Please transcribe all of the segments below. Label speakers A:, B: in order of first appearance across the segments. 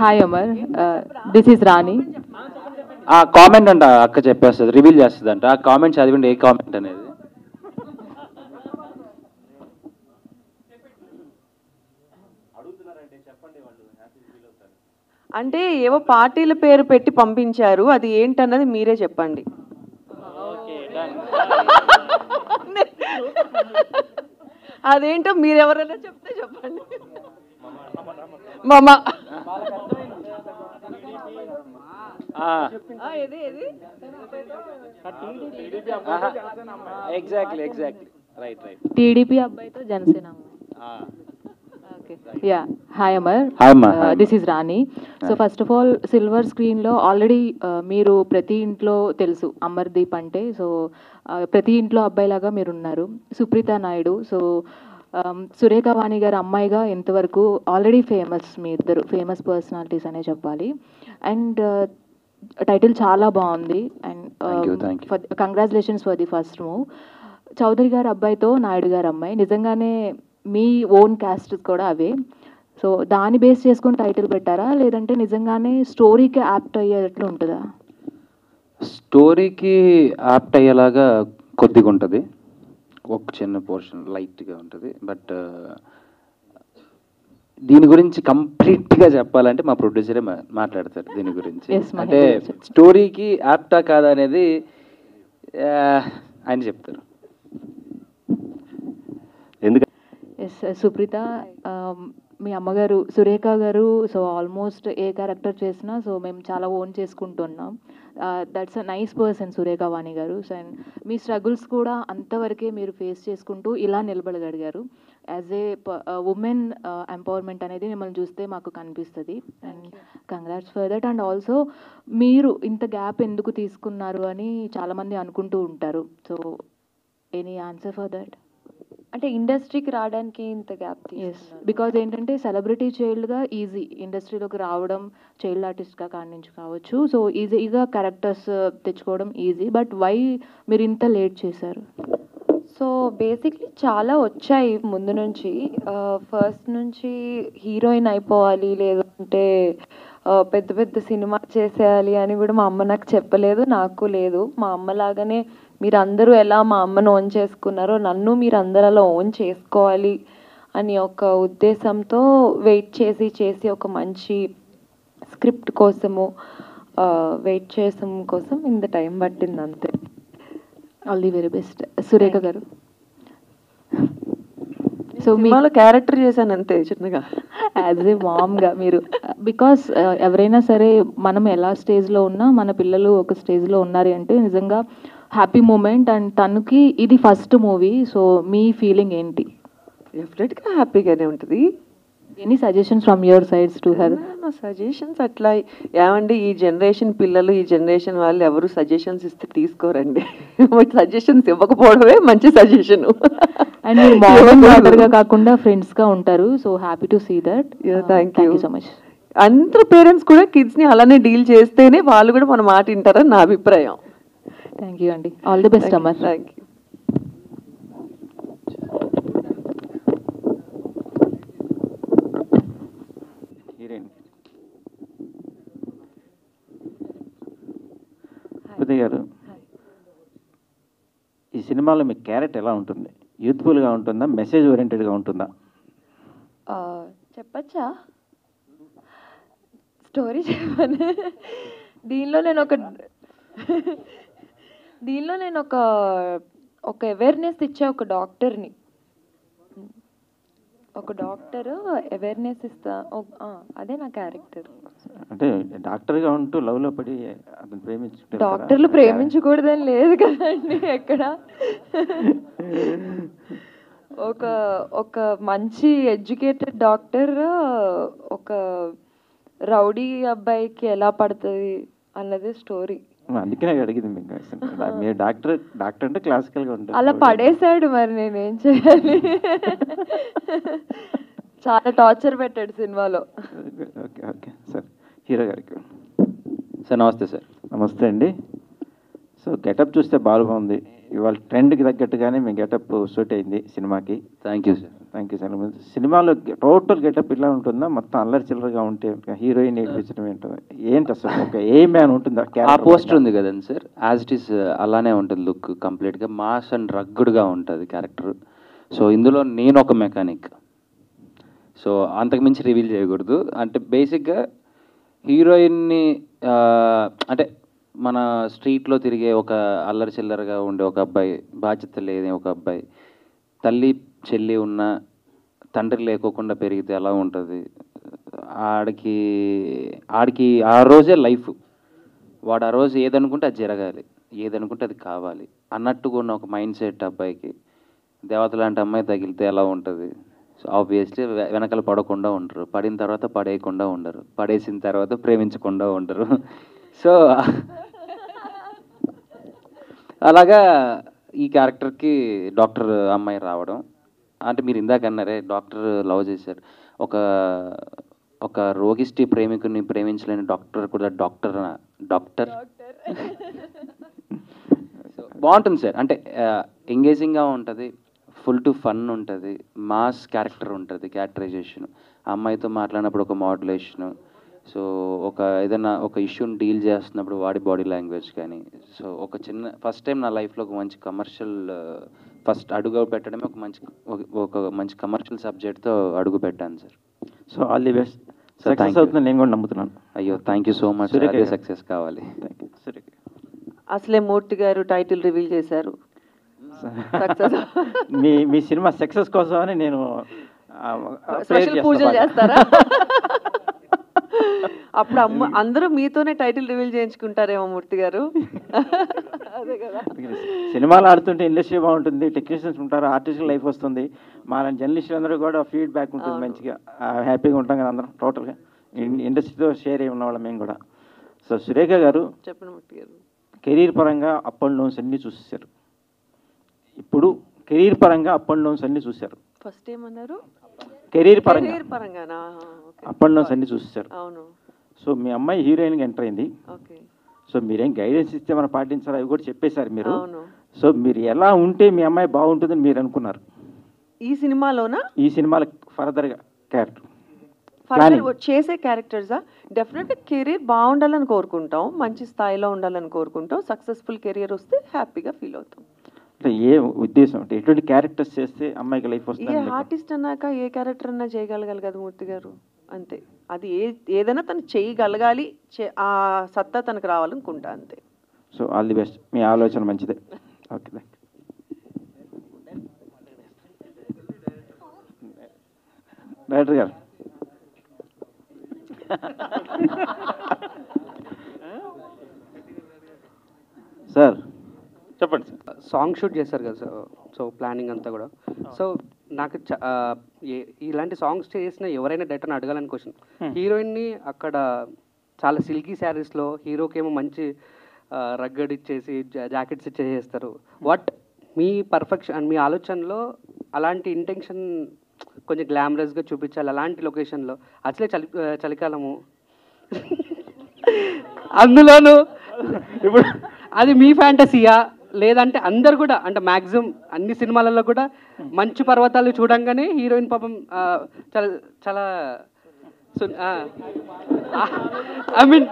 A: Hi Amar, this is Rani.
B: ఆ comment అంట అక్క చెప్పేస్తుంది, రివీల్ చేస్తుంది అంట. ఆ కామెంట్ చదివండి, ఏ కామెంట్ అనేది.
C: అంటే ఏవో పార్టీల పేరు పెట్టి పంపించారు, అది ఏంటన్నది మీరే చెప్పండి. అదేంటో మీరెవరైనా చెప్తే చెప్పండి. మామ
B: ఎగ్జాక్ట్లీ రైట్.
A: TDP అబ్బాయితో జనసేన అమ్మాయి. Okay. Yeah. Hi Amar.
B: Hi Amma.
A: This is Rani. So first of all, silver screen లో ఆల్రెడీ మీరు ప్రతి ఇంట్లో తెలుసు అమర్దీప్ అంటే. సో ప్రతి ఇంట్లో అబ్బాయిలాగా మీరు ఉన్నారు. సుప్రీత నాయుడు, సో సురేఖ వాణి గారి అమ్మాయిగా ఇంతవరకు ఆల్రెడీ ఫేమస్, మీ ఇద్దరు ఫేమస్ పర్సనాలిటీస్ అనే చెప్పాలి. అండ్ టైటిల్ చాలా బాగుంది. And congratulations for the first move. Chowdary గారి అబ్బాయితో నాయుడు గారి అమ్మాయి, నిజంగానే మీ ఓన్ క్యాస్ట్ కూడా అవే. సో దాన్ని బేస్ చేసుకొని టైటిల్ పెట్టారా, లేదంటే నిజంగానే స్టోరీకి యాప్ట్ అయ్యేటట్లు ఉంటుందా?
B: స్టోరీకి యాప్ట్ అయ్యేలాగా కొద్దిగా ఉంటుంది, ఒక చిన్న పోర్షన్ లైట్గా ఉంటుంది. బట్ దీని గురించి కంప్లీట్గా చెప్పాలంటే మా ప్రొడ్యూసరే మాట్లాడతారు దీని గురించి. అంటే స్టోరీకి యాప్టా కాదా అనేది ఆయన చెప్తారు.
A: ఎస్ సుప్రీత, మీ అమ్మగారు సురేఖ గారు సో ఆల్మోస్ట్ ఏ క్యారెక్టర్ చేసినా సో మేము చాలా ఓన్ చేసుకుంటున్నాం. That's a nice person Surekha Vani గారు. సో అండ్ మీ స్ట్రగుల్స్ కూడా అంతవరకే మీరు ఫేస్ చేసుకుంటూ ఇలా నిలబడగలిగారు. యాజ్ ఏ ఉమెన్ ఎంపవర్మెంట్ అనేది మిమ్మల్ని చూస్తే మాకు కనిపిస్తుంది. And congrats for that. And also మీరు ఇంత గ్యాప్ ఎందుకు తీసుకున్నారు అని చాలామంది అనుకుంటూ ఉంటారు. So any answer for that?
D: అంటే ఇండస్ట్రీకి రావడానికి ఇంత గ్యాప్?
A: ఎస్, బికాజ్ ఏంటంటే సెలబ్రిటీ చైల్డ్గా ఈజీ ఇండస్ట్రీలోకి రావడం, చైల్డ్ ఆర్టిస్ట్గా కాడి నుంచి కావచ్చు. సో ఈజీగా క్యారెక్టర్స్ తెచ్చుకోవడం ఈజీ. బట్ వై మీరు ఇంత లేట్ చేశారు?
D: సో బేసిక్లీ చాలా వచ్చాయి ముందు నుంచి. ఫస్ట్ నుంచి హీరోయిన్ అయిపోవాలి, లేదంటే పెద్ద పెద్ద సినిమా చేసేయాలి అని కూడా మా అమ్మ నాకు చెప్పలేదు, నాకు లేదు. మా అమ్మలాగానే మీరందరూ ఎలా మా అమ్మను ఓన్ చేసుకున్నారో నన్ను మీరు అందరూ అలా ఓన్ చేసుకోవాలి అని ఒక ఉద్దేశంతో వెయిట్ చేసి ఒక మంచి స్క్రిప్ట్ కోసము వెయిట్ చేసాం కోసం ఇంత టైం పట్టింది, అంతే.
A: All the very best. Surekha గారు,
C: సో మీలో క్యారెక్టర్ చేశాను అంతే చిన్నగా,
A: యాజ్ ఏ మామ్గా మీరు. బికాస్ ఎవరైనా సరే మనం ఎలా స్టేజ్లో ఉన్నా మన పిల్లలు ఒక స్టేజ్లో ఉన్నారు అంటే నిజంగా హ్యాపీ మూమెంట్. అండ్ తనకి ఇది ఫస్ట్ మూవీ, సో మీ ఫీలింగ్ ఏంటి?
C: డెఫినెట్గా హ్యాపీగానే ఉంటుంది.
A: Any suggestions from your sides to her?
C: Suggestions అట్లా ఏమండి, ఈ జనరేషన్ పిల్లలు, ఈ జనరేషన్ వాళ్ళు ఎవరు సజెషన్స్ ఇస్తే తీసుకోరండి. సజెషన్స్ ఇవ్వకపోవడమే మంచి సజెషన్.
A: అండ్ మీరు మామూలు డాటర్గా కాకుండా ఫ్రెండ్స్గా ఉంటారు. So happy to see that.
C: Thank you
A: so much.
C: అందరూ పేరెంట్స్ కూడా కిడ్స్ని అలానే డీల్ చేస్తేనే వాళ్ళు కూడా మన మాట వింటారని నా అభిప్రాయం.
A: థ్యాంక్ యూ అండి. All the best Amar.
C: Thank you.
E: గారు, ఈ సినిమాలో మీ క్యారెక్టర్ ఎలా ఉంటుంది? యూత్ఫుల్గా ఉంటుందా, మెసేజ్ ఓరియంటెడ్గా ఉంటుందా?
D: చెప్పచ్చా? స్టోరీ చెప్పను. దీనిలో నేను ఒక అవేర్నెస్ ఇచ్చే ఒక డాక్టర్ని. ఒక డాక్టర్ అవేర్నెస్ ఇస్తా, అదే నా క్యారెక్టర్.
E: అంటే డాక్టర్గా ఉంటూ లవ్లో పడి అతను ప్రేమించుకుంటే
D: డాక్టర్లు ప్రేమించకూడదని లేదు కదండి ఎక్కడ. ఒక మంచి ఎడ్యుకేటెడ్ డాక్టర్ ఒక రౌడీ అబ్బాయికి ఎలా పడుతుంది అన్నది స్టోరీ.
E: అందుకే అడిగింది మీకు. మీరు డాక్టర్ అంటే క్లాసికల్గా ఉంటుంది,
D: అలా పడేశాడు, మరి నేనేం చేయాలి? చాలా టార్చర్ పెట్టాడు సినిమాలో.
E: Okay okay sir. హీరో గారికి
B: సార్ నమస్తే. సార్
E: నమస్తే అండి. సో గెటప్ చూస్తే బాగుంది, ఇవాళ ట్రెండ్కి తగ్గట్టుగానే మీ గెటప్ సూట్ అయింది సినిమాకి.
B: Thank you sir.
E: Thank you sir. సినిమాలో టోటల్ గెటప్ ఇలా ఉంటుందా, మొత్తం అల్లరి చిల్లరగా ఉంటే హీరోయిన్ ఏడిపించడం ఏంటో ఏంటి అసలు ఒక ఏ మ్యాన్ ఉంటుందా?
B: ఆ పోస్టర్ ఉంది కదండి సార్, యాజ్ ఇట్ ఈస్ అలానే ఉంటుంది లుక్, కంప్లీట్గా మాస్ అండ్ రగ్గుడ్గా ఉంటుంది క్యారెక్టర్. సో ఇందులో నేను ఒక మెకానిక్, సో అంతకుమించి రివీల్ చేయకూడదు. అంటే బేసిక్గా హీరోయిన్ని అంటే మన స్ట్రీట్లో తిరిగే ఒక అల్లరి చిల్లరగా ఉండే ఒక అబ్బాయి, బాధ్యత లేని ఒక అబ్బాయి, తల్లి చెల్లి ఉన్న తండ్రి లేకోకుండా పెరిగితే ఎలా ఉంటుంది, ఆడికి ఆ రోజే లైఫ్, వాడు ఆ రోజు ఏదనుకుంటే అది జరగాలి, ఏదనుకుంటే అది కావాలి అన్నట్టుగా ఉన్న ఒక మైండ్ సెట్ అబ్బాయికి దేవత లాంటి అమ్మాయి తగిలితే ఎలా ఉంటుంది. సో ఆబ్వియస్లీ వెనకాల పడకుండా ఉండరు, పడిన తర్వాత పడేయకుండా ఉండరు, పడేసిన తర్వాత ప్రేమించకుండా ఉండరు. సో అలాగా ఈ క్యారెక్టర్కి డాక్టర్ అమ్మాయి రావడం, అంటే మీరు ఇందాక అన్నారే డాక్టర్ లవ్ చేశారు, ఒక రోగిష్టి ప్రేమికుని ప్రేమించలేని డాక్టర్ కూడా డాక్టర్ సో బాగుంటుంది సార్. అంటే ఎంగేజింగ్గా ఉంటుంది, ఫుల్ టు ఫన్ ఉంటుంది, మాస్ క్యారెక్టర్ ఉంటుంది, క్యారెక్టరైజేషన్, అమ్మాయితో మాట్లాడినప్పుడు ఒక మాడ్యులేషను, సో ఏదైనా ఒక ఇష్యూని డీల్ చేస్తున్నప్పుడు వాడి బాడీ లాంగ్వేజ్ కానీ, సో ఒక చిన్న ఫస్ట్ టైం నా లైఫ్లో ఒక మంచి కమర్షియల్ ఫస్ట్ అడుగు పెట్టడమే ఒక మంచి కమర్షియల్ సబ్జెక్ట్తో అడుగు పెట్టాను sir.
E: So all the best. Success అవుతుంది నేను కూడా నమ్ముతున్నాను.
B: అయ్యో థ్యాంక్ యూ సో మచ్, అదే సక్సెస్ కావాలి.
C: అసలే మూర్తి గారు టైటిల్ రివీల్ చేశారు.
E: మీ సినిమా సక్సెస్ కోసమని నేను
C: స్పెషల్ పూజలు చేస్తారా? అప్పుడు అందరూ మీతోనే టైటిల్ రివీల్ చేయించుకుంటారేమో మూర్తి గారు. అదే కదా,
E: సినిమాలు ఆడుతుంటే ఇండస్ట్రీ బాగుంటుంది, టెక్నీషియన్స్ ఉంటారు, ఆర్టిస్టుల లైఫ్ వస్తుంది, మన జర్నలిస్టులు అందరూ కూడా ఫీడ్బ్యాక్ ఉంటుంది, మంచిగా హ్యాపీగా ఉంటాం కదా అందరం టోటల్గా ఇండస్ట్రీతో షేర్ అయి ఉన్నవాళ్ళం మేము కూడా. సో సురేఖ గారు
C: చెప్పండి మూర్తి గారు,
E: కెరీర్ పరంగా అప్ అండ్ డౌన్స్ అన్నీ చూసేశారు. ఇప్పుడు కెరీర్ పరంగా అప్ అండ్ డౌన్స్ అన్నీ చూశారు.
C: ఫస్ట్ ఏమన్నారు?
E: కెరీర్
C: పరంగానా?
E: అప్ అండ్ డౌన్స్ అన్నీ చూసేశారు.
C: అవును.
E: సో మీ అమ్మాయి హీరోయిన్గా ఎంటర్ అయింది.
C: ఓకే.
E: సో మీరేం గైడెన్స్ ఇస్తే మనం పాటించాలి అవి కూడా చెప్పేశారు మీరు.
C: అవును.
E: సో మీరు ఎలా ఉంటే మీ అమ్మాయి బాగుంటుందని మీరు అనుకున్నారు
C: ఈ సినిమాలోనా?
E: ఈ సినిమాలో ఫర్దర్గా క్యారెక్టర్
C: చేసే క్యారెక్టర్సా? డెఫినెట్గా కెరీర్ బాగుండాలని కోరుకుంటాం, మంచి స్థాయిలో ఉండాలని కోరుకుంటాం, సక్సెస్ఫుల్ కెరియర్ వస్తే హ్యాపీగా ఫీల్ అవుతాం.
E: అంటే ఏ ఉద్దేశం అంటే ఎటువంటి క్యారెక్టర్స్ చేస్తే అమ్మాయికి లైఫ్ వస్తుంది?
C: ఏ ఆర్టిస్ట్ అన్నాక ఏ క్యారెక్టర్ అన్నా చేయగలగాలి కదా మూర్తి గారు, అంతే. అది ఏదైనా తను చేయగలగాలి, ఆ సత్తా తనకు రావాలనుకుంటా, అంతే.
E: సో ఆల్ ది బెస్ట్, మీ ఆలోచన మంచిదే. Okay thank you. డైరెక్టర్ గారు సార్
B: చెప్పండి సార్.
F: సాంగ్ షూట్ చేశారు కదా సార్, సో ప్లానింగ్ అంతా కూడా. సో నాకు ఇలాంటి సాంగ్స్ చేసిన ఎవరైనా డైరెక్టర్ని అడగాలని క్వశ్చన్, హీరోయిన్ని అక్కడ చాలా సిల్కీ శారీస్లో, హీరోకేమో మంచి రగ్గడ్ ఇచ్చేసి జాకెట్స్ ఇచ్చేసేస్తారు. వాట్ మీ పర్ఫెక్షన్ అండ్ మీ ఆలోచనలో అలాంటి ఇంటెన్షన్ కొంచెం గ్లామరస్గా చూపించాలి అలాంటి లొకేషన్లో, అసలే చలికాలము అందులోనూ ఇప్పుడు అది మీ ఫ్యాంటసీయా లేదంటే అందరు కూడా అంటే మ్యాక్సిమం అన్ని సినిమాలలో కూడా మంచు పర్వతాలు చూడంగానే హీరోయిన్ పాపం చాలా చాలా I mean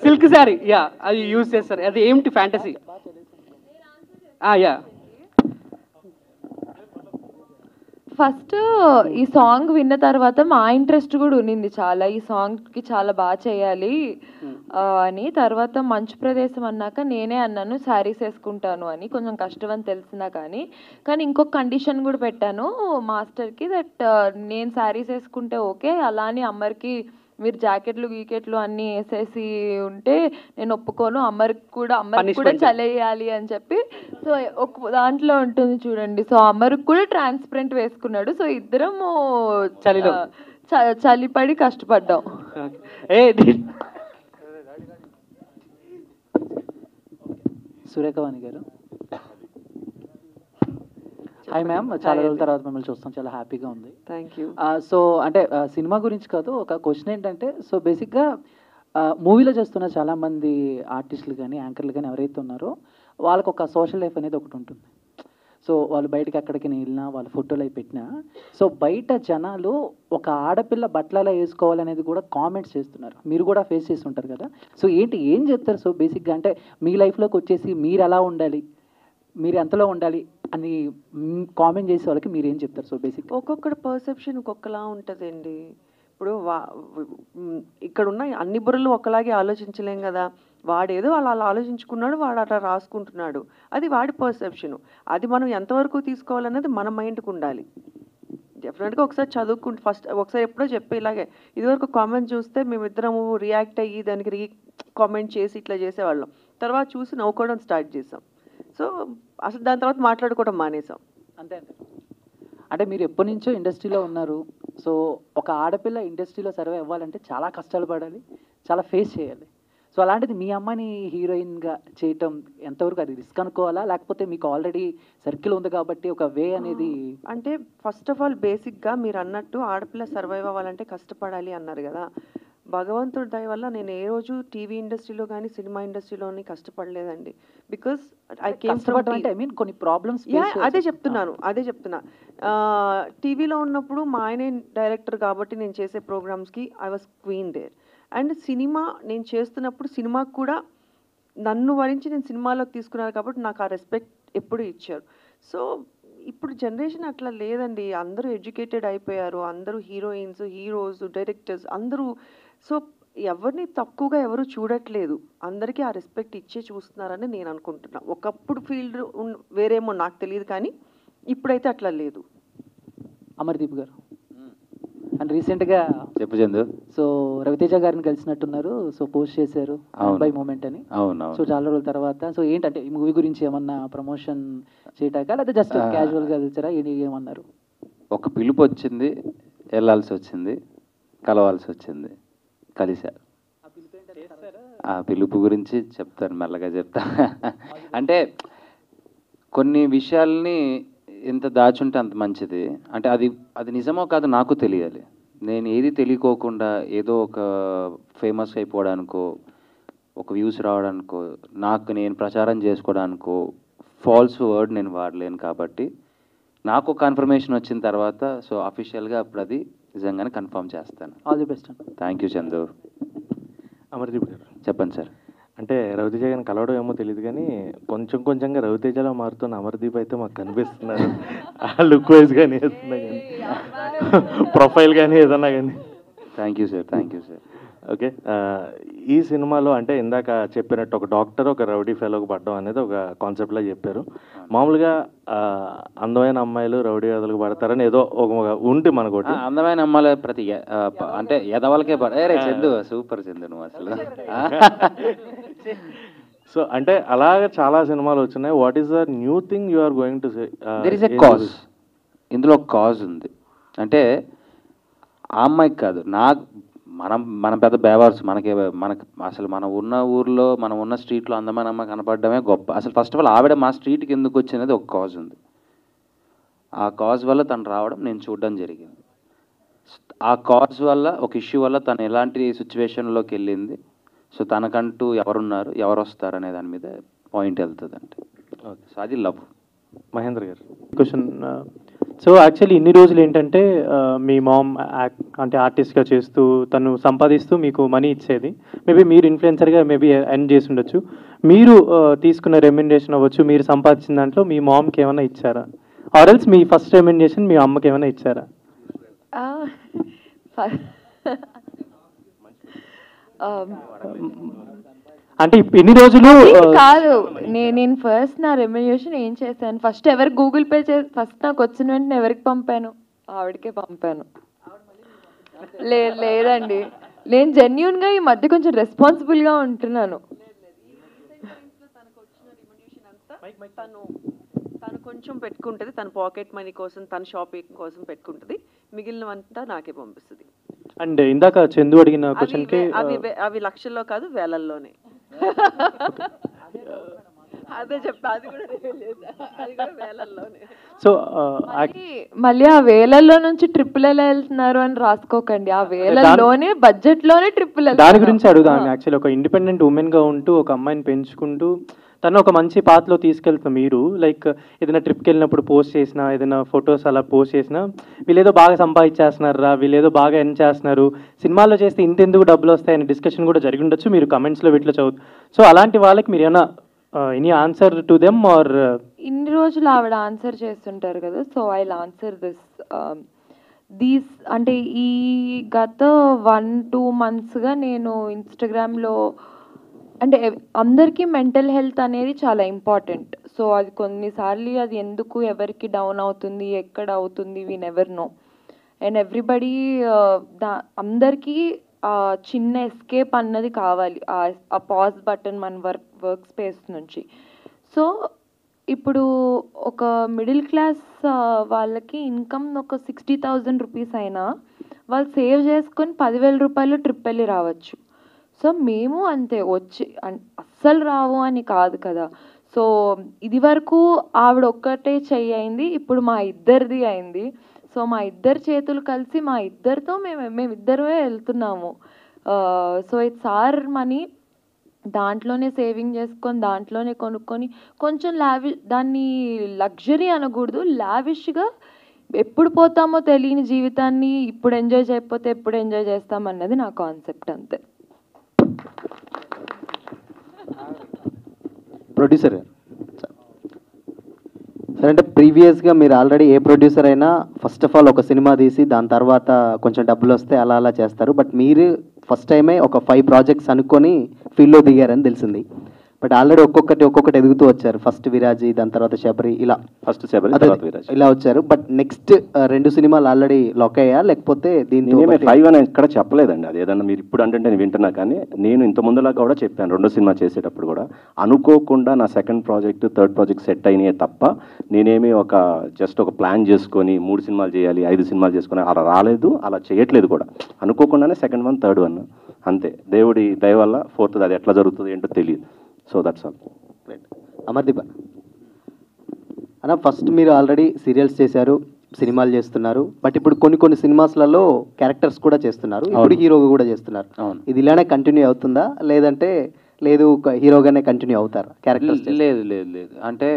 F: silk sari yeah అది యూజ్ చేస్తారు, అది ఏమిటి ఫ్యాంటసీ? యా
D: ఫస్ట్ ఈ సాంగ్ విన్న తర్వాత మా ఇంట్రెస్ట్ కూడా ఉన్నింది చాలా, ఈ సాంగ్కి చాలా బాగా చేయాలి అని. తర్వాత మంచు ప్రదేశం అన్నాక నేనే అన్నాను శారీస్ వేసుకుంటాను అని, కొంచెం కష్టం అని తెలిసినా కానీ ఇంకొక కండిషన్ కూడా పెట్టాను మాస్టర్కి, దట్ నేను శారీస్ వేసుకుంటే ఓకే, అలా అని అమ్మరికి మీరు జాకెట్లు గీకెట్లు అన్నీ వేసేసి ఉంటే నేను ఒప్పుకోను, అమ్మరికి కూడా చలేయాలి అని చెప్పి. సో ఒక దాంట్లో ఉంటుంది చూడండి, సో అమ్మరికి కూడా ట్రాన్స్పరెంట్ వేసుకున్నాడు, సో ఇద్దరము చలిపడి కష్టపడ్డాం.
G: సురేఖవాణి గారు, హాయ్ మ్యామ్, చాలా రోజుల తర్వాత మిమ్మల్ని చూస్తాం, చాలా హ్యాపీగా ఉంది.
C: Thank you.
G: సో అంటే సినిమా గురించి కాదు, ఒక క్వశ్చన్ ఏంటంటే, సో బేసిక్గా మూవీలో చేస్తున్న చాలామంది ఆర్టిస్టులు కానీ యాంకర్లు కానీ ఎవరైతే ఉన్నారో వాళ్ళకు ఒక సోషల్ లైఫ్ అనేది ఒకటి ఉంటుంది. సో వాళ్ళు బయటకి ఎక్కడికి వెళ్ళినా వాళ్ళ ఫోటోలు అవి పెట్టినా సో బయట జనాలు ఒక ఆడపిల్ల బట్టలలో వేసుకోవాలనేది కూడా కామెంట్స్ చేస్తున్నారు. మీరు కూడా ఫేస్ చేసి ఉంటారు కదా. సో ఏం చెప్తారు? సో బేసిక్గా అంటే మీ లైఫ్లోకి వచ్చేసి మీరు ఎలా ఉండాలి, మీరు ఎంతలో ఉండాలి అని కామెంట్ చేసే వాళ్ళకి మీరు ఏం చెప్తారు? సో బేసిక్
C: ఒక్కొక్కటి పర్సెప్షన్ ఒక్కొక్కలా ఉంటుందండి. ఇప్పుడు ఇక్కడ ఉన్న అన్ని బుర్రలు ఒకలాగే ఆలోచించలేం కదా. వాడేదో అలా ఆలోచించుకున్నాడు, వాడు అట్లా రాసుకుంటున్నాడు, అది వాడి పర్సెప్షను. అది మనం ఎంతవరకు తీసుకోవాలనేది మన మైండ్కి ఉండాలి. డెఫినెట్గా ఒకసారి చదువుకుంటే ఫస్ట్ ఒకసారి ఎప్పుడో చెప్పే ఇలాగే ఇదివరకు కామెంట్ చూస్తే మేమిద్దరము రియాక్ట్ అయ్యి దానికి కామెంట్ చేసి ఇట్లా చేసేవాళ్ళం. తర్వాత చూసి నవ్వుకోవడం స్టార్ట్ చేసాం. సో అసలు దాని తర్వాత మాట్లాడుకోవడం మానేసాం.
G: అంతే. అంటే మీరు ఎప్పటి నుంచో ఇండస్ట్రీలో ఉన్నారు. సో ఒక ఆడపిల్ల ఇండస్ట్రీలో సర్వే అవ్వాలంటే చాలా కష్టాలు పడాలి, చాలా ఫేస్ చేయాలి. సో అలాంటిది మీ అమ్మాయిని హీరోయిన్గా చేయటం ఎంతవరకు అది రిస్క్ అనుకోవాలా, లేకపోతే మీకు ఆల్రెడీ సర్కిల్ ఉంది కాబట్టి ఒక వే అనేది?
C: అంటే ఫస్ట్ ఆఫ్ ఆల్ బేసిక్గా మీరు అన్నట్టు ఆడపిల్ల సర్వైవ్ అవ్వాలంటే కష్టపడాలి అన్నారు కదా. భగవంతుడి దయ వల్ల నేను ఏ రోజు టీవీ ఇండస్ట్రీలో కానీ సినిమా ఇండస్ట్రీలోని కష్టపడలేదండి. బికాస్ ఐ కేమ్ ఫ్రమ్
G: అంటే ఐ మీన్ కొన్ని ప్రాబ్లమ్స్
C: అదే చెప్తున్నా. టీవీలో ఉన్నప్పుడు మా ఆయనే డైరెక్టర్ కాబట్టి నేను చేసే ప్రోగ్రామ్స్కి I was queen there. And cinema నేను చేస్తున్నప్పుడు సినిమాకు కూడా నన్ను వరించి నేను సినిమాలోకి తీసుకున్నాను కాబట్టి నాకు ఆ రెస్పెక్ట్ ఎప్పుడు ఇచ్చారు. సో ఇప్పుడు జనరేషన్ అట్లా లేదండి. అందరూ ఎడ్యుకేటెడ్ అయిపోయారు, అందరూ హీరోయిన్స్, హీరోస్, డైరెక్టర్స్ అందరూ. సో ఎవరిని తక్కువగా ఎవరు చూడట్లేదు, అందరికీ ఆ రెస్పెక్ట్ ఇచ్చే చూస్తున్నారని నేను అనుకుంటున్నా. ఒకప్పుడు ఫీల్డ్ వేరేమో నాకు తెలియదు, కానీ ఇప్పుడైతే అట్లా లేదు.
G: అమర్దీప్ గారు అండ్ రీసెంట్గా
B: చెప్పు చందు.
G: సో రవితేజ గారిని కలిసినట్టున్నారు. సో పోస్ట్ చేశారు బై మూమెంట్ అని.
B: అవును.
G: సో చాలా రోజుల తర్వాత సో ఏంటంటే ఈ మూవీ గురించి ఏమన్నా ప్రమోషన్ చేయటాక లేదా జస్ట్ క్యాజువల్గా కలిసారా ఏమన్నారు?
B: ఒక పిలుపు వచ్చింది, వెళ్ళాల్సి వచ్చింది, కలవాల్సి వచ్చింది, కలిశారు. ఆ పిలుపు గురించి చెప్తాను, మెల్లగా చెప్తా. అంటే కొన్ని విషయాల్ని ఎంత దాచుంటే అంత మంచిది. అంటే అది నిజమో కాదు నాకు తెలియాలి. నేను ఏది తెలియకోకుండా ఏదో ఒక ఫేమస్ అయిపోవడానికో, ఒక వ్యూస్ రావడానికో, నాకు నేను ప్రచారం చేసుకోవడానికో ఫాల్స్ వర్డ్ నేను వాడలేను. కాబట్టి నాకు కన్ఫర్మేషన్ వచ్చిన తర్వాత సో అఫీషియల్గా అప్పుడు అది నిజంగానే కన్ఫర్మ్ చేస్తాను.
G: All the best.
B: Thank you Chandu.
H: Amardeep గారు
B: చెప్పండి సార్.
H: అంటే రవితేజ గారిని కలవడం ఏమో తెలియదు, కానీ కొంచెంగా రవితేజలో మారుతున్న అమర్దీప్ అయితే మాకు కనిపిస్తున్నారు. ఆ లుక్ వైజ్ కానీ వేస్తున్నా కానీ ప్రొఫైల్ కానీ ఏదన్నా కానీ.
B: Thank you sir.
H: ఓకే, ఈ సినిమాలో అంటే ఇందాక చెప్పినట్టు ఒక డాక్టర్ ఒక రౌడీ ఫెలోకి పడడం అనేది ఒక కాన్సెప్ట్లో చెప్పారు. మామూలుగా అందమైన అమ్మాయిలు రౌడీ వేదలకు పడతారని ఏదో ఒక ఉంటే మనకోటి.
B: అందమైన అమ్మాయిలు ప్రతి అంటే ఎదవలకే చందు సూపర్ చందు నువ్వు అసలు.
H: సో అంటే అలాగే చాలా సినిమాలు వచ్చినాయి. What is the new thing you are going to say?
B: There is a cause. ఇందులో ఒక కాజ్ ఉంది. అంటే ఆ అమ్మాయికి కాదు, మనం పెద్ద బేవార్స్. మనకు అసలు మన ఉన్న ఊర్లో మనం ఉన్న స్ట్రీట్లో అందమైన అమ్మాయి కనపడడమే గొప్ప. అసలు ఫస్ట్ ఆఫ్ ఆల్ ఆవిడ మా స్ట్రీట్కి ఎందుకు వచ్చినది ఒక కాజ్ ఉంది. ఆ కాజ్ వల్ల తను రావడం నేను చూడడం జరిగింది. ఆ కాజ్ వల్ల ఒక ఇష్యూ వల్ల తను ఎలాంటి సిచ్యువేషన్లోకి వెళ్ళింది, సో తనకంటూ ఎవరున్నారు ఎవరు వస్తారు అనే దాని మీద పాయింట్ వెళ్తుంది. అంటే సో అది లవ్.
H: మహేంద్ర గారు
I: క్వశ్చన్. సో యాక్చువల్లీ ఇన్ని రోజులు ఏంటంటే మీ మామ్ అంటే ఆర్టిస్ట్గా చేస్తూ తను సంపాదిస్తూ మీకు మనీ ఇచ్చేది. మేబీ మీరు ఇన్ఫ్లుయెన్సర్గా మేబీ ఎర్న్ చేసి ఉండొచ్చు. మీరు తీసుకున్న రెమ్యునరేషన్ అవ్వచ్చు, మీరు సంపాదించిన దాంట్లో మీ మామ్కి ఏమైనా ఇచ్చారా? ఆర్ఎల్స్ మీ ఫస్ట్ రెమ్యునరేషన్ మీ అమ్మకి ఏమైనా ఇచ్చారా? అంటే ఇన్ని రోజులు
D: కాదు, నేను ఫస్ట్ నా రెమ్యునరేషన్ ఏం చేశాను, ఫస్ట్ ఎవరికి గూగుల్ పే ఫస్ట్ నాకు వచ్చిన వెంటనే ఎవరికి పంపాను? ఆవిడకే పంపాను. లేదండి, నేను జెన్యూన్గా ఈ మధ్య కొంచెం రెస్పాన్సిబుల్గా ఉంటున్నాను.
C: తను కొంచెం పెట్టుకుంటుంది, తన పాకెట్ మనీ కోసం, తన షాపింగ్ కోసం పెట్టుకుంటుంది, మిగిలినవంతా నాకే పంపిస్తుంది.
I: అండ్ ఇందాక చందు అడిగిన క్వశ్చన్కి
C: అవి లక్షల్లో కాదు, వేలల్లోనే. అదే చెప్పా, అది కూడా వేలల్లోనే.
I: సో
D: మళ్ళీ ఆ వేలల్లో నుంచి ట్రిప్పులు ఎలా వెళ్తున్నారు అని రాసుకోకండి. ఆ వేలల్లోనే బడ్జెట్ లోనే ట్రిప్పులు.
I: దాని గురించి అడుగుదాం. యాక్చువల్లీ ఒక ఇండిపెండెంట్ ఉమెన్ గా ఉంటూ ఒక అమ్మాయిని పెంచుకుంటూ తను ఒక మంచి పాత్లో తీసుకెళ్తున్న మీరు లైక్ ఏదైనా ట్రిప్కి వెళ్ళినప్పుడు పోస్ట్ చేసినా ఏదైనా ఫొటోస్ అలా పోస్ట్ చేసినా వీళ్ళేదో బాగా సంపాదించేస్తున్నారా, వీళ్ళేదో బాగా ఎర్న్ చేస్తున్నారు, సినిమాల్లో చేస్తే ఇంతెందుకు డబ్బులు వస్తాయని డిస్కషన్ కూడా జరిగి ఉండొచ్చు, మీరు కమెంట్స్లో వీటిలో చదువు. సో అలాంటి వాళ్ళకి మీరు ఏమైనా any answer to them are?
D: ఇన్ని రోజులు ఆవిడ ఆన్సర్ చేస్తుంటారు కదా, సో ఐ ఆన్సర్ దీస్ అంటే ఈ గత 1-2 monthsగా నేను ఇన్స్టాగ్రామ్లో అంటే అందరికీ మెంటల్ హెల్త్ అనేది చాలా ఇంపార్టెంట్. సో అది కొన్నిసార్లు అది ఎందుకు ఎవరికి డౌన్ అవుతుంది, ఎక్కడ అవుతుంది, we never know. And everybody అందరికీ చిన్న ఎస్కేప్ అన్నది కావాలి, ఆ పాజ్ బటన్ మన వర్క్ స్పేస్ నుంచి. సో ఇప్పుడు ఒక మిడిల్ క్లాస్ వాళ్ళకి ఇన్కమ్ ఒక 60,000 రూపీస్ అయినా వాళ్ళు సేవ్ చేసుకొని 10,000 రూపాయలు ట్రిప్ వెళ్ళి రావచ్చు. సో మేము అంతే, వచ్చి అస్సలు రావు అని కాదు కదా. సో ఇది వరకు ఆవిడ ఒక్కటే చెయ్యి అయింది, ఇప్పుడు మా ఇద్దరిది అయింది. సో మా ఇద్దరు చేతులు కలిసి మా ఇద్దరితో మేమిద్దరమే వెళ్తున్నాము. సో ఇట్స్ ఆర్ మనీ, దాంట్లోనే సేవింగ్ చేసుకొని దాంట్లోనే కొనుక్కొని కొంచెం దాన్ని లగ్జరీ అనకూడదు, లావిష్గా ఎప్పుడు పోతామో తెలియని జీవితాన్ని ఇప్పుడు ఎంజాయ్ చేయకపోతే ఎప్పుడు ఎంజాయ్ చేస్తామన్నది నా కాన్సెప్ట్ అంతే.
J: ప్రొడ్యూసర్ సార్, అంటే ప్రీవియస్గా మీరు ఆల్రెడీ ఏ ప్రొడ్యూసర్ అయినా ఫస్ట్ ఆఫ్ ఆల్ ఒక సినిమా తీసి దాని తర్వాత కొంచెం డబ్బులు వస్తే అలా అలా చేస్తారు. బట్ మీరు ఫస్ట్ టైమే ఒక 5 ప్రాజెక్ట్స్ అనుకొని ఫీల్డ్లో దిగారని తెలిసింది. బట్ ఆల్రెడీ ఒక్కొక్కటి ఎదుగుతూ వచ్చారు. ఫస్ట్ విరాజీ, దాని తర్వాత శబరి, ఇలా
K: ఫస్ట్ శబరి తర్వాత విరాజీ
J: ఇలా వచ్చారు. బట్ నెక్స్ట్ 2 సినిమాలు ఆల్రెడీ లాక్ అయ్యా, లేకపోతే దీంతో
K: 5 అని ఎక్కడ చెప్పలేదండి. అది ఏదన్నా మీరు ఇప్పుడు అంటే నేను వింటున్నా, కానీ నేను ఇంత ముందులాగా కూడా చెప్పాను. 2వ సినిమా చేసేటప్పుడు కూడా అనుకోకుండా నా second project, third project set అయినాయే తప్ప నేనేమి జస్ట్ ఒక ప్లాన్ చేసుకొని 3 సినిమాలు చేయాలి, 5 సినిమాలు చేసుకొని అలా రాలేదు, అలా చేయట్లేదు కూడా. అనుకోకుండానే సెకండ్ 1, థర్డ్ 1 అంతే. దేవుడి దయ వల్ల 4th అది ఎట్లా జరుగుతుంది ఏంటో తెలియదు. So that's all.
J: అమర్దీప్ అన్న, ఫస్ట్ మీరు ఆల్రెడీ సీరియల్స్ చేశారు, సినిమాలు చేస్తున్నారు. బట్ ఇప్పుడు కొన్ని సినిమాస్లలో క్యారెక్టర్స్ కూడా చేస్తున్నారు, ఇప్పుడు హీరోగా కూడా చేస్తున్నారు. ఇది ఇలానే కంటిన్యూ అవుతుందా, లేదంటే లేదు హీరోగానే కంటిన్యూ అవుతారా క్యారెక్టర్స్?
B: లేదు లేదు లేదు, అంటే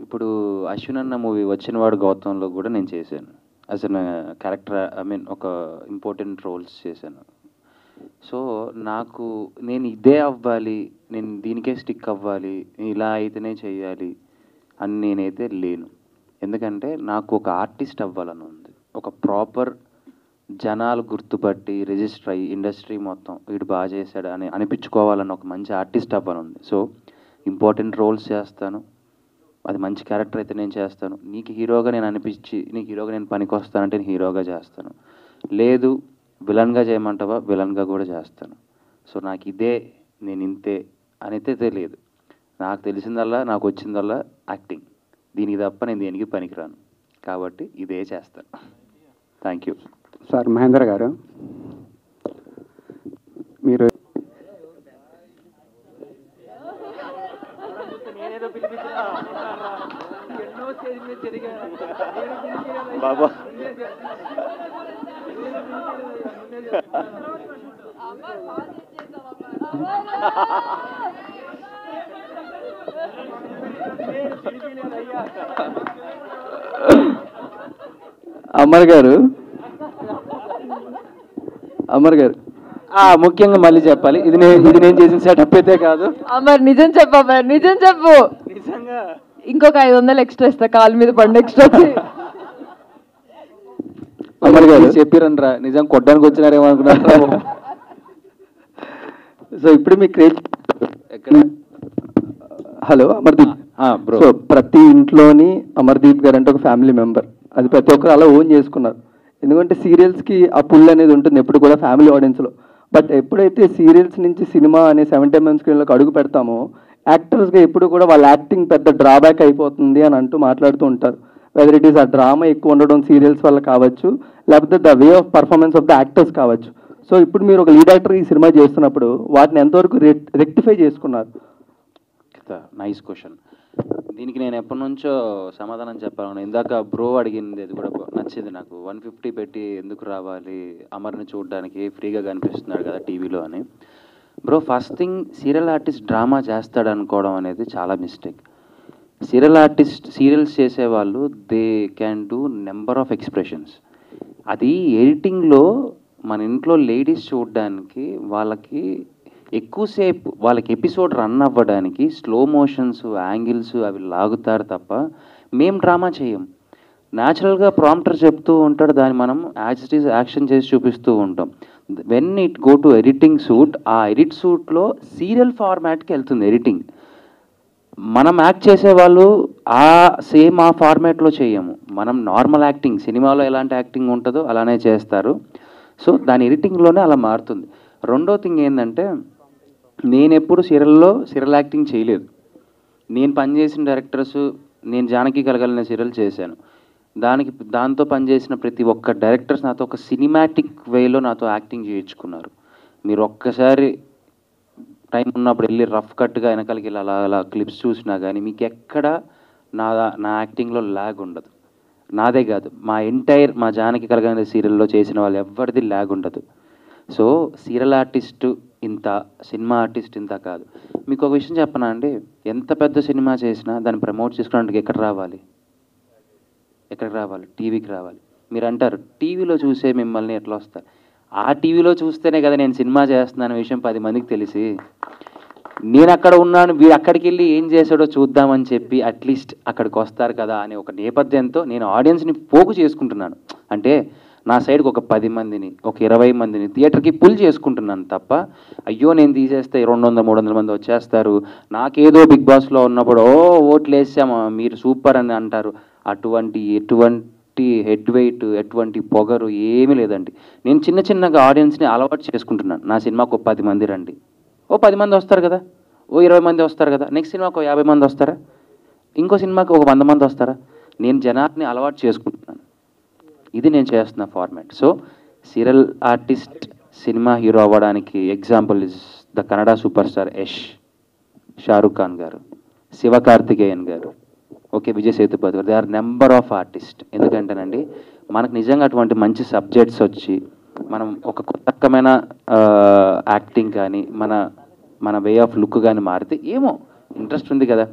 B: ఇప్పుడు అశ్విన్ అన్న మూవీ వచ్చినవాడు గౌతంలో కూడా నేను చేశాను as an character, I mean ఒక ఇంపార్టెంట్ రోల్స్ చేశాను. సో నేను ఇదే అవ్వాలి, నేను దీనికే స్టిక్ అవ్వాలి, ఇలా అయితేనే చెయ్యాలి అని నేనైతే లేను. ఎందుకంటే నాకు ఒక ఆర్టిస్ట్ అవ్వాలని ఉంది, ఒక ప్రాపర్ జనాలు గుర్తుపట్టి రిజిస్టర్ అయ్యి ఇండస్ట్రీ మొత్తం వీడు బాగా చేశాడు అని అనిపించుకోవాలని ఒక మంచి ఆర్టిస్ట్ అవ్వాలని ఉంది. సో ఇంపార్టెంట్ రోల్స్ చేస్తాను, అది మంచి క్యారెక్టర్ అయితే నేను చేస్తాను. నీకు హీరోగా నేను అనిపించి నీకు హీరోగా నేను పనికి వస్తానంటే నేను హీరోగా చేస్తాను, లేదు విలన్గా చేయమంటావా విలన్గా కూడా చేస్తాను. సో నాకు ఇదే, నేను ఇంతే అని అయితే తెలియదు. నాకు తెలిసిందల్లా, నాకు వచ్చిందల్లా యాక్టింగ్. దీనికి తప్ప నేను దేనికి పనికిరాను, కాబట్టి ఇదే చేస్తాను. Thank you
L: sir. మహేంద్ర గారు, మీరు
K: బాబా
L: అమర్ గారు ముఖ్యంగా మళ్ళీ చెప్పాలి, ఇది నేను చేసిన సెటప్ అయితే కాదు.
D: అమర్ నిజం చెప్పు, అమర్ నిజం చెప్పు.
L: నిజంగా
D: ఇంకొక 500 ఎక్స్ట్రా ఇస్తా, కాలు మీద పండు ఎక్స్ట్రా.
L: అమర్ గారు చెప్పిరనరా, నిజం కొట్టడానికి వచ్చినారేమో అనుకున్నారు. సో ఇప్పుడు మీ హలో అమర్దీప్, సో ప్రతి ఇంట్లోని అమర్దీప్ గారు అంటే ఒక ఫ్యామిలీ మెంబర్, అది ప్రతి ఒక్కరు అలా ఓన్ చేసుకున్నారు. ఎందుకంటే సీరియల్స్కి ఆ పుల్ అనేది ఉంటుంది ఎప్పుడు కూడా ఫ్యామిలీ ఆడియన్స్లో. బట్ ఎప్పుడైతే సీరియల్స్ నుంచి సినిమా అనే 70mm స్క్రీన్లోకి అడుగు పెడతామో యాక్టర్స్గా ఎప్పుడు కూడా వాళ్ళ యాక్టింగ్ పెద్ద డ్రాబ్యాక్ అయిపోతుంది అని అంటూ మాట్లాడుతూ ఉంటారు. వెదర్ ఇట్ ఈస్ ఆ డ్రామా ఎక్కువ ఉండడం సీరియల్స్ వల్ల కావచ్చు, లేకపోతే the way of performance of the actors కావచ్చు. సో ఇప్పుడు మీరు ఒక లీడ్ యాక్టర్ ఈ సినిమా చేస్తున్నప్పుడు వాటిని ఎంతవరకు రెక్టిఫై చేసుకున్నారు?
B: Nice question. దీనికి నేను ఎప్పటి నుంచో సమాధానం చెప్పాలను. ఇందాక బ్రో అడిగింది అది కూడా నచ్చింది నాకు. 150 పెట్టి ఎందుకు రావాలి అమర్ని చూడడానికి, ఫ్రీగా కనిపిస్తున్నాడు కదా టీవీలో అని. Bro first thing serial artist drama చేస్తాడు అనుకోవడం అనేది చాలా మిస్టేక్. సీరియల్ ఆర్టిస్ట్ సీరియల్స్ చేసేవాళ్ళు they can do number of expressions. అది ఎడిటింగ్లో మన ఇంట్లో లేడీస్ చూడడానికి వాళ్ళకి ఎక్కువసేపు వాళ్ళకి ఎపిసోడ్ రన్ అవ్వడానికి స్లో మోషన్స్ యాంగిల్స్ అవి లాగుతారు తప్ప మేము డ్రామా చేయం. న్యాచురల్గా ప్రాంప్టర్ చెప్తూ ఉంటాడు, దాన్ని మనం యాజ్ ఇట్ ఈజ్ యాక్షన్ చేసి చూపిస్తూ ఉంటాం. When it go to editing suit, ఆ ఎడిట్ సూట్లో సీరియల్ ఫార్మాట్కి వెళ్తుంది ఎడిటింగ్. మనం యాక్ట్ చేసేవాళ్ళు సేమ్ ఆ ఫార్మాట్లో చేయము. మనం నార్మల్ యాక్టింగ్ సినిమాలో ఎలాంటి యాక్టింగ్ ఉంటుందో అలానే చేస్తారు. సో దాని ఎడిటింగ్లోనే అలా మారుతుంది. రెండో థింగ్ ఏంటంటే, నేను ఎప్పుడు సీరియల్ యాక్టింగ్ చేయలేదు. నేను పనిచేసిన డైరెక్టర్స్, నేను జానకి కలగలిన సీరియల్ చేశాను. దాంతో పనిచేసిన ప్రతి ఒక్క డైరెక్టర్స్ నాతో ఒక సినిమాటిక్ వేలో నాతో యాక్టింగ్ చేయించుకున్నారు. మీరు ఒక్కసారి టైం ఉన్నప్పుడు వెళ్ళి రఫ్ కట్గా వెనకాలకి వెళ్ళి అలా క్లిప్స్ చూసినా కానీ మీకు ఎక్కడ నా యాక్టింగ్లో ల్యాగ్ ఉండదు. నాదే కాదు, మా జానకి కలగలిన సీరియల్లో చేసిన వాళ్ళు ఎవరిది ల్యాగ్ ఉండదు. సో సీరియల్ ఆర్టిస్టు ఇంత, సినిమా ఆర్టిస్ట్ ఇంత కాదు. మీకు ఒక విషయం చెప్పనా అండి, ఎంత పెద్ద సినిమా చేసినా దాన్ని ప్రమోట్ చేసుకోవడానికి ఎక్కడికి రావాలి? టీవీకి రావాలి. మీరు అంటారు టీవీలో చూసే మిమ్మల్ని ఎట్లా వస్తారు? ఆ టీవీలో చూస్తేనే కదా నేను సినిమా చేస్తున్నాను విషయం 10 మందికి తెలిసి. నేను అక్కడ ఉన్నాను, వీడు అక్కడికి వెళ్ళి ఏం చేశాడో చూద్దామని చెప్పి అట్లీస్ట్ అక్కడికి వస్తారు కదా అనే ఒక నేపథ్యంతో నేను ఆడియన్స్ని పోగు చేసుకుంటున్నాను. అంటే నా సైడ్కి ఒక 10 మందిని, ఒక 20 మందిని థియేటర్కి పుల్ చేసుకుంటున్నాను తప్ప, అయ్యో నేను తీసేస్తే 200-300 మంది వచ్చేస్తారు, నాకేదో బిగ్ బాస్లో ఉన్నప్పుడు ఓట్లు వేసామా మీరు సూపర్ అని అంటారు. ఎటువంటి హెడ్ వెయిట్, ఎటువంటి పొగరు ఏమీ లేదండి. నేను చిన్నగా ఆడియన్స్ని అలవాటు చేసుకుంటున్నాను. నా సినిమాకు 10 మంది రండి, 10 మంది వస్తారు కదా, 20 మంది వస్తారు కదా, నెక్స్ట్ సినిమాకు 50 మంది వస్తారా, ఇంకో సినిమాకి 100 మంది వస్తారా. నేను జనాన్ని అలవాటు చేసుకుంటున్నాను. ఇది నేను చేస్తున్న format. So serial artist cinema hero అవ్వడానికి example is the Kannada super star Yash, Shahrukh Khan గారు, శివకార్తికేయన్ గారు, ఓకే విజయ్ సేతుపతి గారు. They are number of artist. ఎందుకంటేనండి మనకు నిజంగా అటువంటి మంచి సబ్జెక్ట్స్ వచ్చి మనం ఒక కొత్త రకమైన యాక్టింగ్ కానీ మన వే ఆఫ్ లుక్ కానీ మారితే ఏమో ఇంట్రెస్ట్ ఉంది కదా.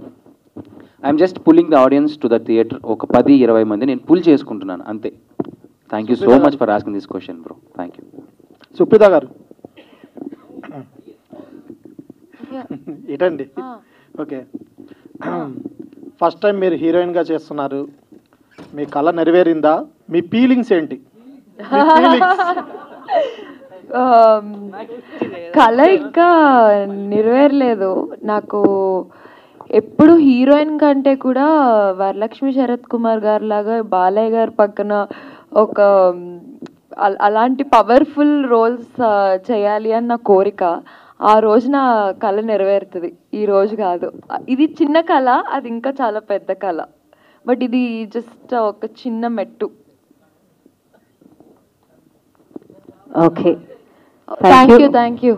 B: I'm just pulling the audience to the theatre. ఒక 10-20 మంది నేను పుల్ చేసుకుంటున్నాను అంతే. Thank you so much for asking this question bro. Thank you.
M: Supreetha గారు ఏంటండి? ఓకే, ఫస్ట్ టైం మీరు హీరోయిన్గా చేస్తున్నారు, మీ కళ నెరవేరిందా? మీ ఫీలింగ్స్ ఏంటి?
D: కళ ఇంకా నెరవేరలేదు. నాకు ఎప్పుడు హీరోయిన్ కంటే కూడా వరలక్ష్మి శరత్ కుమార్ గారు లాగా బాలయ్య గారు పక్కన ఒక అలాంటి పవర్ఫుల్ రోల్స్ చేయాలి అని నా కోరిక. ఆ రోజు నా కళ నెరవేరుతుంది, ఈ రోజు కాదు. ఇది చిన్న కళ, అది ఇంకా చాలా పెద్ద కళ. బట్ ఇది జస్ట్ ఒక చిన్న మెట్టు.
N: Okay,
D: thank you.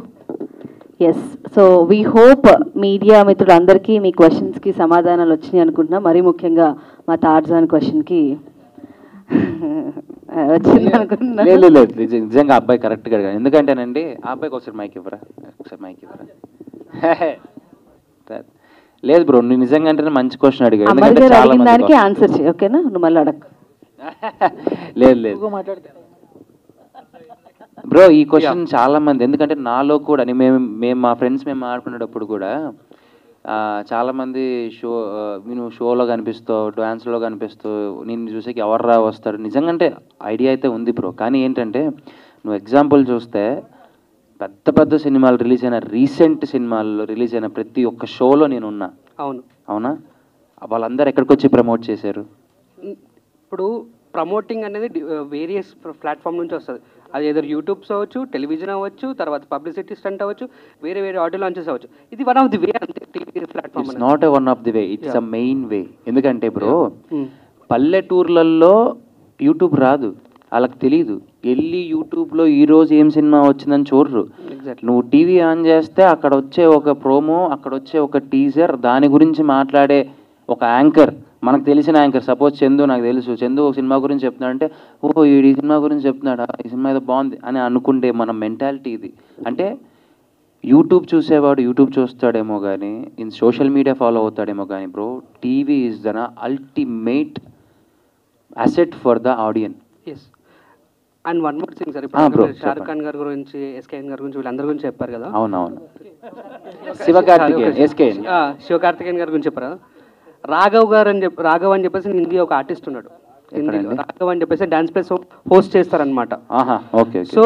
N: Yes, so we hope media మిత్రులందరికీ మీ క్వశ్చన్స్కి సమాధానాలు వచ్చినాయి అనుకుంటున్నా. మరీ ముఖ్యంగా మా టార్జాన్ క్వశ్చన్కి వచ్చింది అనుకుంటున్నా.
B: లేదు, నిజంగా అబ్బాయి కరెక్ట్గా అడిగాను. ఎందుకంటేనండి ఆ అబ్బాయికి ఒకసారి మైక్ ఇవ్వరా. లేదు బ్రో, నువ్వు నిజంగా అంటే మంచి క్వశ్చన్ అడిగావు. ఎందుకంటే చాలా మంది
N: దానికి ఆన్సర్ చేయి, ఓకేనా? నువ్వు మళ్ళీ అడగ.
B: లేదు బ్రో, ఈ క్వశ్చన్ చాలా మంది, ఎందుకంటే నాలో కూడా మేము మా ఫ్రెండ్స్ మేము ఆడుకునేటప్పుడు కూడా చాలామంది నువ్వు షోలో కనిపిస్తావు, డ్యాన్స్లో కనిపిస్తావు, నేను చూసేకి ఎవర్రా వస్తారు. నిజంగా అంటే ఐడియా అయితే ఉంది బ్రో. కానీ ఏంటంటే నువ్వు ఎగ్జాంపుల్ చూస్తే పెద్ద సినిమాలు రిలీజ్ అయిన, రీసెంట్ సినిమాల్లో రిలీజ్ అయిన ప్రతి ఒక్క షోలో నేను ఉన్నా. అవునా? వాళ్ళందరూ ఎక్కడికి వచ్చి ప్రమోట్ చేశారు?
F: ఇప్పుడు ప్రమోటింగ్ అనేది వేరియస్ ప్లాట్ఫామ్ నుంచి వస్తుంది. అది ఏదో యూట్యూబ్స్ అవ్వచ్చు, టెలివిజన్ అవ్వచ్చు, తర్వాత పబ్లిసిటీ స్టంట్ అవ్వచ్చు, వేరే ఆడియో లాంచెస్ అవ్వచ్చు. ఇది వన్ ఆఫ్ ది వే అంతే. TV platform
B: it's not one of the way, it's a main way. ఎందుకంటే బ్రో పల్లెటూర్లలో యూట్యూబ్ రాదు, వాళ్ళకి తెలీదు. వెళ్ళి యూట్యూబ్లో ఈరోజు ఏం సినిమా వచ్చిందని చూడరు. నువ్వు టీవీ ఆన్ చేస్తే అక్కడ వచ్చే ఒక ప్రోమో, అక్కడ వచ్చే ఒక టీజర్, దాని గురించి మాట్లాడే ఒక యాంకర్, మనకు తెలిసిన యాంకర్. సపోజ్ చందు, నాకు తెలుసు చందు ఒక సినిమా గురించి చెప్తున్నాడంటే, ఓ ఈ సినిమా గురించి చెప్తున్నాడా, ఈ సినిమా ఏదో బాగుంది అని అనుకుంటే మన మెంటాలిటీ ఇది. అంటే యూట్యూబ్ చూసేవాడు యూట్యూబ్ చూస్తాడేమో కానీ ఇన్ సోషల్ మీడియా ఫాలో అవుతాడేమో కానీ bro, TV is the ultimate asset for the audience.
F: Yes. And one more thing sir,
B: bro,
F: ఇప్పుడు షారుఖ్ ఖాన్ గారి గురించి, ఎస్కేఎన్ గారి గురించి, వీళ్ళందరి గురించి చెప్పారు కదా.
B: అవునవును. శివకార్తికేయన్
F: గారి గురించి చెప్పారు కదా. రాఘవ్ అని చెప్పేసి హిందీ ఒక ఆర్టిస్ట్ ఉన్నాడు. హిందీలో రాఘవ్ అని చెప్పేసి డాన్స్ ప్లేస్ హోస్ట్ చేస్తారనమాట.
B: ఓకే.
F: సో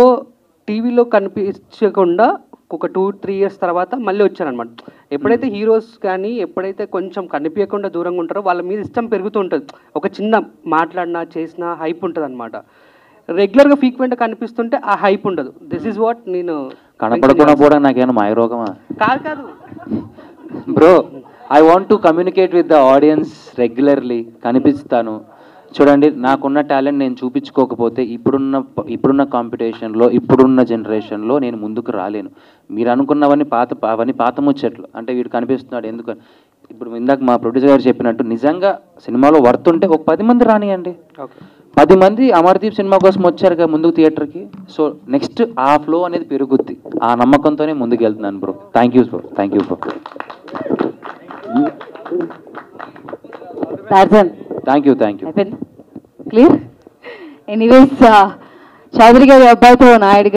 F: టీవీలో కనిపించకుండా ఒక 2-3 years తర్వాత మళ్ళీ వచ్చారనమాట. ఎప్పుడైతే హీరోస్ కానీ ఎప్పుడైతే కొంచెం కనిపించకుండా దూరంగా ఉంటారో వాళ్ళ మీద ఇష్టం పెరుగుతూ ఉంటుంది. ఒక చిన్న మాట్లాడినా చేసినా హైప్ ఉంటుంది అనమాట. రెగ్యులర్గా ఫ్రీక్వెంట్గా కనిపిస్తుంటే ఆ హైప్ ఉండదు. దిస్ ఈజ్ వాట్ నేను
B: కనపడకుండా పోవడం నాకేమైనా మాయరోగమా?
F: కాదు
B: bro, I want to communicate with the audience regularly. కనిపిస్తాను. చూడండి, నాకున్న టాలెంట్ నేను చూపించుకోకపోతే ఇప్పుడున్న కాంపిటీషన్లో, ఇప్పుడున్న జనరేషన్లో నేను ముందుకు రాలేను. మీరు అనుకున్నవన్నీ పాత ముచ్చట్లు. అంటే వీడు కనిపిస్తున్నాడు ఎందుకని. ఇప్పుడు ఇందాక మా ప్రొడ్యూసర్ గారు చెప్పినట్టు నిజంగా సినిమాలో వర్త్ ఉంటే ఒక 10 మంది రానియండి. 10 మంది అమర్దీప్ సినిమా కోసం వచ్చారుగా ముందుకు థియేటర్కి. సో నెక్స్ట్ ఆ ఫ్లో అనేది పెరుగుద్ది. ఆ నమ్మకంతోనే ముందుకు వెళ్తున్నాను bro. Thank you bro. Thank you bro. Thank you.
N: Clear. Anyways Chowdary గారి అబ్బాయితో నాయుడు